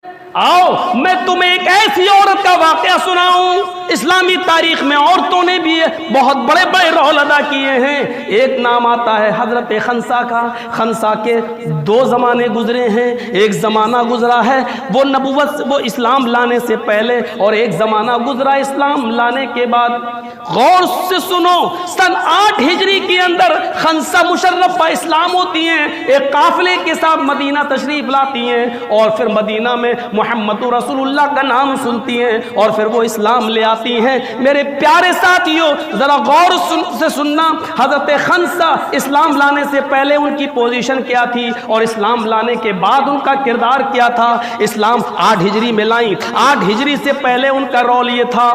आओ मैं तुम्हें एक ऐसी औरत का वाकया सुनाऊं। इस्लामी तारीख में औरतों ने भी बहुत बड़े बड़े रोल अदा किए हैं। एक नाम आता है हजरत खंसा का। खंसा के दो ज़माने गुजरे हैं। एक ज़माना गुजरा है वो नबुवत वो इस्लाम लाने से पहले, और एक ज़माना गुजरा इस्लाम लाने के बाद। गौर से सुनो, सन 8 हिजरी के अंदर खंसा मुशर्रफ इस्लाम होती हैं, एक काफिले के साथ मदीना तशरीफ लाती हैं, और फिर मदीना में मोहम्मद रसूलुल्लाह का नाम सुनती हैं, और फिर वो इस्लाम ले आती हैं। मेरे प्यारे साथियों, जरा गौर से सुनना, हजरत खंसा इस्लाम लाने से पहले उनकी पोजीशन क्या थी और इस्लाम लाने के बाद उनका किरदार क्या था। इस्लाम 8 हिजरी में लाई। 8 हिजरी से पहले उनका रोल ये था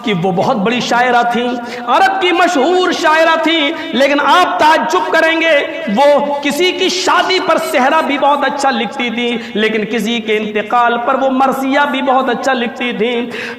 कि वो बहुत बड़ी शायरा थी, अरब की मशहूर शायरा थी। लेकिन आप ताज्जुब करेंगे, वो किसी की शादी पर सहरा भी बहुत अच्छा लिखती थी, लेकिन किसी के इंतकाल पर वो मरसिया भी बहुत अच्छा लिखती थी।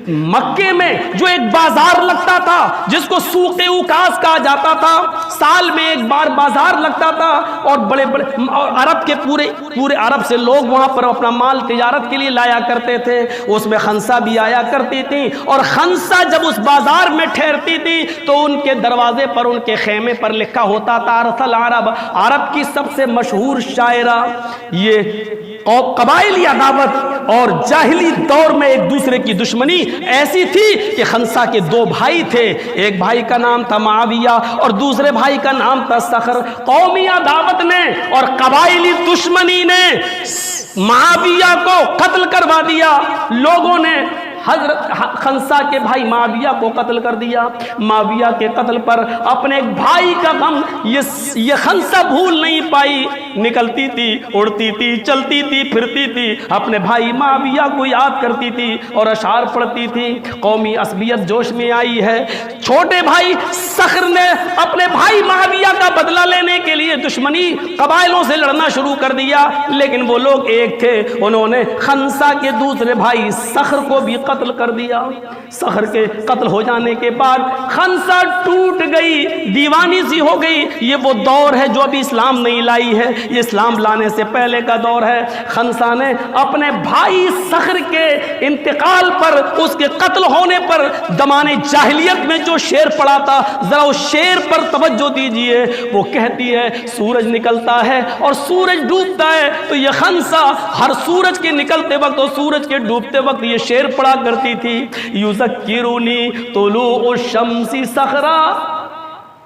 मक्के में जो एक बाजार लगता था जिसको सूक़े उकास कहा जाता था, साल में एक बार बाजार लगता था, और बड़े बड़े अरब के पूरे अरब से लोग वहां पर अपना माल तिजारत के लिए लाया करते थे। उसमें खंसा भी आया करती थी, और खंसा जब उस बाजार में ठहरती थी तो उनके दरवाजे पर, उनके खेमे पर लिखा होता था अरसल अरब, अरब की सबसे मशहूर शायरा। ये कबाइली अदावत और जाहिली दौर में एक दूसरे की दुश्मनी ऐसी थी कि खंसा के 2 भाई थे। एक भाई का नाम था मुआविया और दूसरे भाई का नाम था सखर। कौमी अदावत ने और कबाइली दुश्मनी ने मुआविया को कत्ल करवा दिया। लोगों ने हजरत खंसा के भाई मुआविया को कत्ल कर दिया। मुआविया के कत्ल पर अपने एक भाई का गम ये खंसा भूल नहीं पाई। निकलती थी, उड़ती थी, चलती थी, फिरती थी, अपने भाई मुआविया को याद करती थी और अशार पढ़ती थी। कौमी असबियत जोश में आई है। छोटे भाई सखर ने अपने भाई मुआविया का बदला लेने के लिए दुश्मनी कबाइलों से लड़ना शुरू कर दिया, लेकिन वो लोग एक थे। उन्होंने खंसा के दूसरे भाई सखर को भी कत्ल कर दिया। सखर के कत्ल हो जाने के बाद खंसा टूट गई, दीवानी सी हो गई। ये वो दौर है जो अभी इस्लाम नहीं लाई है, ये इस्लाम लाने से पहले का दौर है। खंसा ने अपने भाई सखर के इंतकाल पर, उसके कत्ल होने पर दमाने जाहिलियत में जो शेर पड़ा था, जरा उस शेर पर तवज्जो दीजिए। वो कहती है सूरज निकलता है और सूरज डूबता है, तो ये खंसा हर सूरज के निकलते वक्त और सूरज के डूबते वक्त ये शेर पड़ा करती थी। युज़क्किरुनी तुलूउ शम्सी सखरा,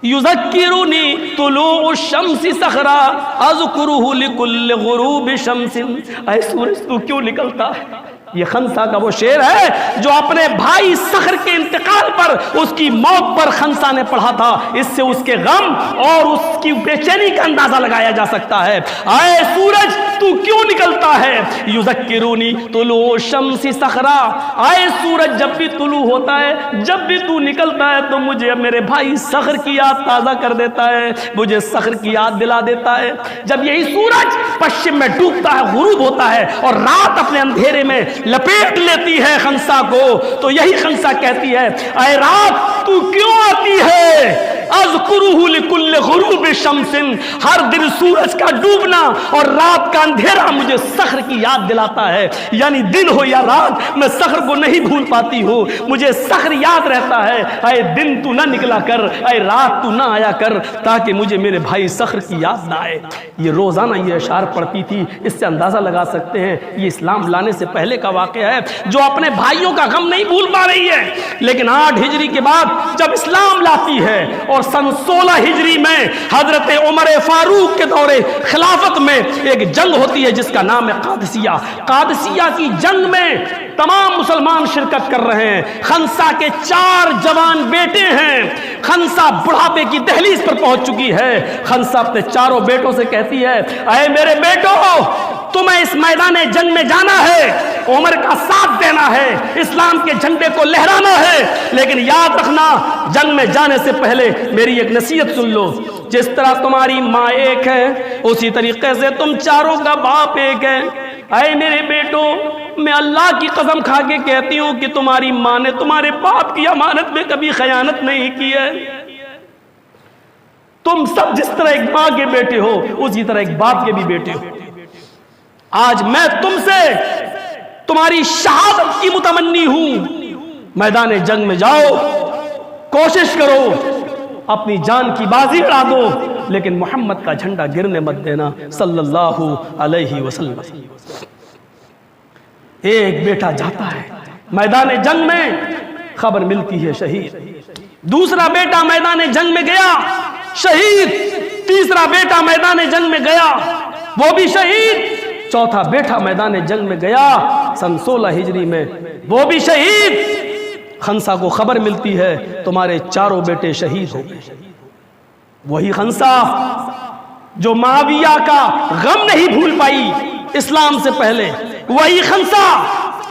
युज़क्किरुनी तुलूउ शम्सी सखरा, अज़कुरुहु लिकुल्लि गुरूबि शम्सिन। ऐ सूरज तू क्यों निकलता है? ये खंसा का वो शेर है जो अपने भाई सखर के इंतकाल पर, उसकी मौत पर खंसा ने पढ़ा था। इससे उसके गम और उसकी बेचैनी का अंदाजा लगाया जा सकता है। आए सूरज तू क्यों निकलता है? युज़क्किरुनी तुलूउ शम्सी सखरा, आए सूरज जब भी तुलू होता है, जब भी तू निकलता है तो मुझे मेरे भाई सखर की याद ताज़ा कर देता है, मुझे सखर की याद दिला देता है। जब यही सूरज पश्चिम में डूबता है, गुरूब होता है, और रात अपने अंधेरे में लपेट लेती है खंसा को, तो यही खंसा कहती है ऐ रात तू क्यों आती है? अज़कुरुहु लिकुल्लि गुरूबि शम्सिन, हर दिन सूरज का डूबना और रात का अंधेरा मुझे सखर की याद दिलाता है। यानी दिन हो या रात, मैं सखर को नहीं भूल पाती हूँ, मुझे सखर याद रहता है। ऐ दिन तू ना निकला कर, ऐ रात तू ना आया कर, ताकि मुझे मेरे भाई सखर की याद ना आए। ये रोजाना ये अशार पढ़ती थी। इससे अंदाजा लगा सकते हैं ये इस्लाम लाने से पहले का वाक़या है, जो अपने भाइयों का गम नहीं भूल पा रही है। लेकिन 8 हिजरी के बाद जब इस्लाम लाती है और सन 16 हिजरी में हजरत उमर फारूक के दौरे खिलाफत में एक जंग होती है जिसका नाम है कादसिया। कादसिया की जंग में तमाम मुसलमान शिरकत कर रहे हैं। खंसा के 4 जवान बेटे हैं। खंसा बुढ़ापे की दहलीज पर पहुंच चुकी है। खंसा अपने 4 बेटों से कहती है ऐ मेरे बेटो, तुम्हें इस मैदान जंग में जाना है, उमर का साथ देना है, इस्लाम के झंडे को लहराना है, लेकिन याद रखना जंग में जाने से पहले मेरी एक नसीहत सुन लो। जिस तरह तुम्हारी माँ एक है, उसी तरीके से तुम चारों का बाप एक है। ऐ मेरे बेटो, मैं अल्लाह की कसम खा के कहती हूँ कि तुम्हारी माँ ने तुम्हारे बाप की अमानत में कभी खयानत नहीं की है। तुम सब जिस तरह एक माँ के बेटे हो, उसी तरह एक बाप के भी बेटे हो। आज मैं तुमसे تمہاری شہادت کی متمنی ہوں، میدان جنگ میں جاؤ، کوشش کرو، اپنی جان کی بازی اڑا دو، لیکن محمد کا جھنڈا گرنے مت دینا صلی اللہ علیہ وسلم۔ ایک بیٹا جاتا ہے میدان جنگ میں، خبر ملتی ہے شہید، دوسرا بیٹا میدان جنگ میں گیا شہید، تیسرا بیٹا میدان جنگ میں گیا وہ بھی شہید، چوتھا بیٹا میدان جنگ میں گیا سن 16 ہجری میں وہ بھی شہید۔ خنسا کو خبر ملتی ہے تمہارے چاروں بیٹے شہید ہو گئے۔ وہی خنسا جو معاویہ کا غم نہیں بھول پائی اسلام سے پہلے، وہی خنسا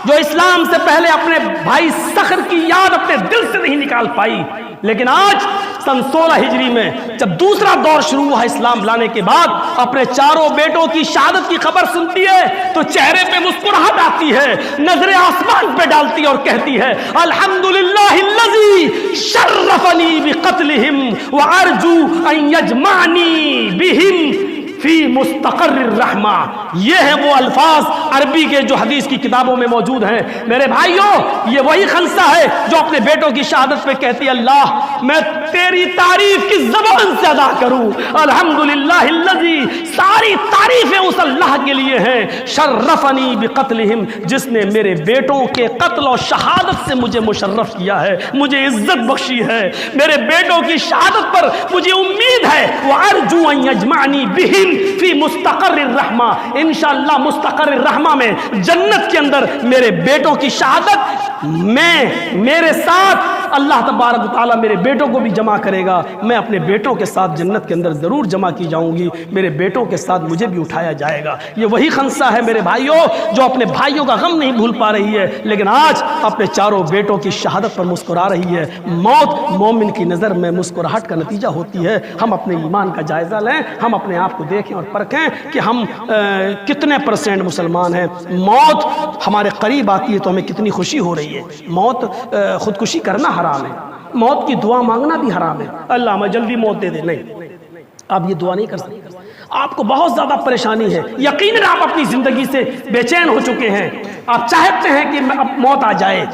جو اسلام سے پہلے اپنے بھائی صخر کی یاد اپنے دل سے نہیں نکال پائی، لیکن آج سن 16 ہجری میں جب دوسرا دور شروع ہوا اسلام لانے کے بعد، اپنے چاروں بیٹوں کی شہادت کی خبر سنتی ہے تو چہرے پہ مسکراہٹ آتی ہے، نظر آسمان پہ ڈالتی ہے اور کہتی ہے الحمدللہ الذی شرفنی بقتلہم وارجو ان یجمعنی بہم فی مستقر الرحمہ۔ یہ ہیں وہ الفاظ عربی کے جو حدیث کی کتابوں میں موجود ہیں۔ میرے بھائیوں، یہ وہی خنسا ہے جو اپنے بیٹوں کی شہادت پہ کہتی ہے اللہ میں تیری تعریف کی زبان سے ادا کروں، الحمدللہ الذی، ساری تعریفیں اس اللہ کے لیے ہیں، شرفنی بقتلہم، جس نے میرے بیٹوں کے قتل و شہادت سے مجھے مشرف کیا ہے، مجھے عزت بخشی ہے، میرے بیٹوں کی شہادت پر مجھے امید ہے، وَأَرْجُو أَن يَجْمَعَنِي بِهِمْ فی مستقر الرحمہ، انشاءاللہ مستقر الرحمہ میں جنت کے اندر میرے بیٹوں کی شہادت میرے ساتھ اللہ تبارک و تعالیٰ میرے بیٹوں کو بھی جمع کرے گا، میں اپنے بیٹوں کے ساتھ جنت کے اندر ضرور جمع کی جاؤں گی، میرے بیٹوں کے ساتھ مجھے بھی اٹھایا جائے گا۔ یہ وہی خنسا ہے میرے بھائیوں جو اپنے بھائیوں کا غم نہیں بھول پا رہی ہے، لیکن آج اپنے چاروں بیٹوں کی شہادت پر مسکرا رہی ہے۔ موت مومن کی نظر میں مسکراہٹ کا نتیجہ ہوتی ہے۔ ہم اپنے ایمان کا جائزہ لیں، ہم اپنے آپ کو دیکھیں اور پرکھیں کہ ہم کتنے % مسلمان ہیں۔ موت ہمارے قریب آتی ہے تو ہمیں کتنی خوشی ہو رہی ہے۔ موت خودکشی کرنا حرام ہے، موت کی دعا مانگنا بھی حرام ہے، اللہ میں جلدی موت دے دے، نہیں، آپ یہ دعا نہیں کر سکتے۔ آپ کو بہت زیادہ پریشانی ہے، یقیناً آپ اپنی زندگی سے بے چین ہو چکے ہیں، آپ چاہتے ہیں کہ اب موت آ جائے،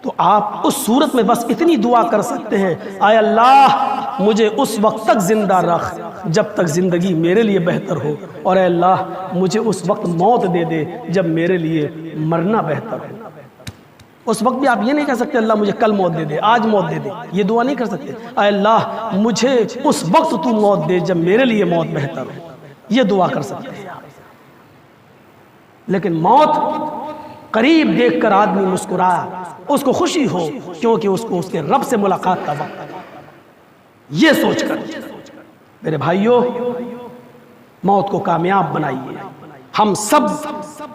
تو آپ اس صورت میں بس اتنی دعا کر سکتے ہیں، اے اللہ مجھے اس وقت تک زندہ رکھ جب تک زندگی میرے لیے بہتر ہو، اور اے اللہ مجھے اس وقت موت دے دے جب میرے لیے مرنا بہتر ہو۔ اس وقت بھی آپ یہ نہیں کہہ سکتے اللہ مجھے کل موت دے دے، آج موت دے دے، یہ دعا نہیں کر سکتے۔ اے اللہ مجھے اس وقت تو موت دے جب میرے لیے موت بہتر ہو، یہ دعا کر سکتے ہیں۔ لیکن موت قریب دیکھ کر آدمی مسکرایا، اس کو خوشی ہو کیونکہ اس کو اس کے رب سے ملاقات کا وقت ہے، یہ سوچ کر میرے بھائیوں موت کو کامیاب بنائیے۔ ہم سب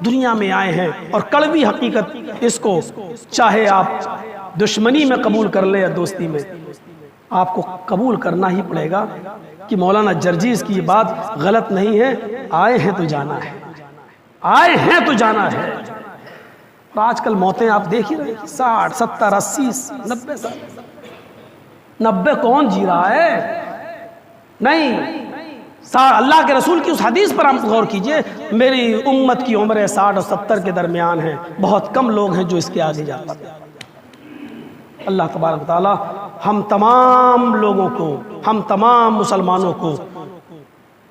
دنیا میں آئے ہیں اور کڑوی حقیقت اس کو چاہے آپ دشمنی میں قبول کر لیں یا دوستی میں، آپ کو قبول کرنا ہی پڑے گا کہ مولانا جرجیز کی یہ بات غلط نہیں ہے، آئے ہیں تو جانا ہے، آئے ہیں تو جانا ہے۔ اور آج کل موتیں آپ دیکھ ہی رہے ہیں، 60 70 80 90 سال، 90 کون جی رہا ہے؟ نہیں، اللہ کے رسول کی اس حدیث پر آپ غور کیجئے، میری امت کی عمر 60 اور 70 کے درمیان ہے، بہت کم لوگ ہیں جو اس کے آگے جا پاتے ہیں۔ اللہ تبارک و تعالی ہم تمام لوگوں کو، ہم تمام مسلمانوں کو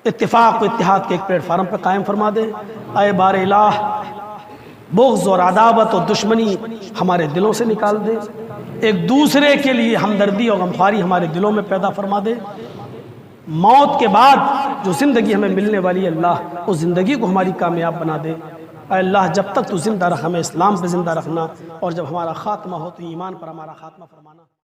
اتفاق و اتحاد کے ایک پلیٹ فارم پر قائم فرما دے۔ اے بار الہ بغض اور عداوت اور دشمنی ہمارے دلوں سے نکال دے، ایک دوسرے کے لیے ہمدردی اور غمخواری ہمارے دلوں میں پیدا فرما دے۔ موت کے بعد جو زندگی ہمیں ملنے والی ہے اللہ اس زندگی کو ہماری کامیاب بنا دے۔ اے اللہ جب تک تو زندہ رکھ، ہمیں اسلام پہ زندہ رکھنا، اور جب ہمارا خاتمہ ہو تو ایمان پر ہمارا خاتمہ فرمانا۔